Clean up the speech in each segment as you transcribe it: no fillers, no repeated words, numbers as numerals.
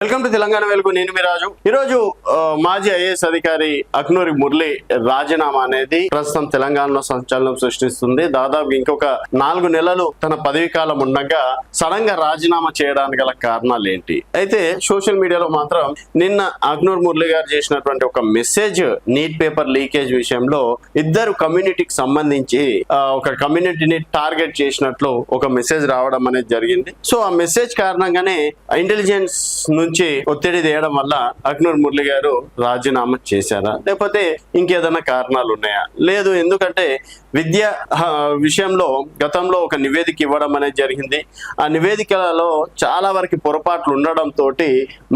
Welcome to Telangana వెలుగు. నేను మీ రాజు. ఈరోజు మాజీ ఐఏఎస్ అధికారి అక్నూరి మురళి రాజీనామా అనేది ప్రస్తుతం తెలంగాణలో సంచలనం సృష్టిస్తుంది. దాదాపు ఇంకొక 4 నెలలు తన పదవి కాలం ఉండగా సడన్ గా రాజీనామా చేయడానికి గల కారణాలు ఏంటి? అయితే సోషల్ మీడియాలో మాత్రం నిన్న అక్నూరి మురళి గారు చేసినటువంటి ఒక మెసేజ్, నీట్ పేపర్ లీకేజ్ విషయంలో ఇద్దరు కమ్యూనిటీకి సంబంధించి ఒక కమ్యూనిటీని టార్గెట్ చేసినట్లు ఒక మెసేజ్ రావడం అనేది జరిగింది. సో ఆ మెసేజ్ కారణంగానే ఇంటెలిజెన్స్ నుంచి ఒత్తిడి తేయడం వల్ల అక్నూరి మురళి గారు రాజీనామా చేశారా, లేకపోతే ఇంకేదైనా కారణాలు ఉన్నాయా? లేదు, ఎందుకంటే విద్య విషయంలో గతంలో ఒక నివేదిక ఇవ్వడం అనేది జరిగింది. ఆ నివేదికలలో చాలా వరకు పొరపాట్లు ఉండడంతో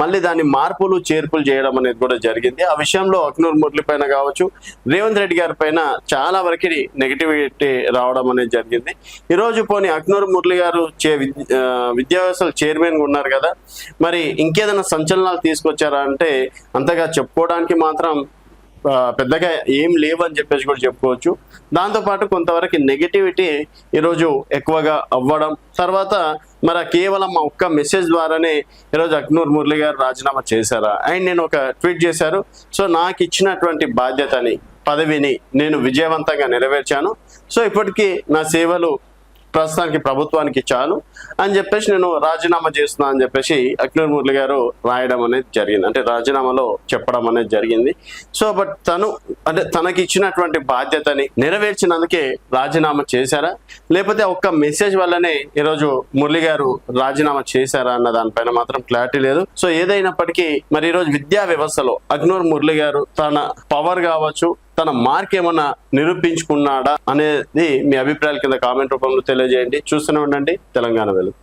మళ్ళీ దాన్ని మార్పులు చేర్పులు చేయడం అనేది కూడా జరిగింది. ఆ విషయంలో అక్నూరి మురళి పైన కావచ్చు, రేవంత్ రెడ్డి గారి పైన చాలా వరకు నెగిటివిటీ రావడం అనేది జరిగింది. ఈరోజు పోనీ అక్నూరి మురళి గారు విద్యా వ్యవస్థల చైర్మన్ గా ఉన్నారు కదా, మరి ఇంకేదైనా సంచలనాలు తీసుకొచ్చారా అంటే అంతగా చెప్పుకోవడానికి మాత్రం పెద్దగా ఏం లేవని చెప్పేసి కూడా చెప్పుకోవచ్చు. దాంతోపాటు కొంతవరకు నెగిటివిటీ ఈరోజు ఎక్కువగా అవ్వడం, తర్వాత మరి కేవలం మా ఒక్క మెసేజ్ ద్వారానే ఈరోజు అక్నూరి మురళి గారు రాజీనామా చేశారా? అండ్ నేను ఒక ట్వీట్ చేశారు, సో నాకు ఇచ్చినటువంటి బాధ్యతని, పదవిని నేను విజయవంతంగా నెరవేర్చాను. సో ఇప్పటికీ నా సేవలు ప్రస్తుతానికి ప్రభుత్వానికి చాలు అని చెప్పేసి నేను రాజీనామా చేస్తున్నా అని చెప్పేసి అక్నూరి మురళి గారు రాయడం అనేది జరిగింది, అంటే రాజీనామాలో చెప్పడం అనేది జరిగింది. సో బట్ తనకి ఇచ్చినటువంటి బాధ్యతని నెరవేర్చినందుకే రాజీనామా చేశారా, లేకపోతే ఒక్క మెసేజ్ వల్లనే ఈరోజు మురళి గారు రాజీనామా చేశారా అన్న దానిపైన మాత్రం క్లారిటీ లేదు. సో ఏదైనప్పటికీ మరి ఈరోజు విద్యా వ్యవస్థలో అక్నూరి మురళి గారు తన పవర్ కావచ్చు, తన మార్క్ ఏమన్నా నిరూపించుకున్నాడా అనేది మీ అభిప్రాయాల కింద కామెంట్ రూపంలో తెలియజేయండి. చూస్తూనే ఉండండి తెలంగాణ వెలుగు.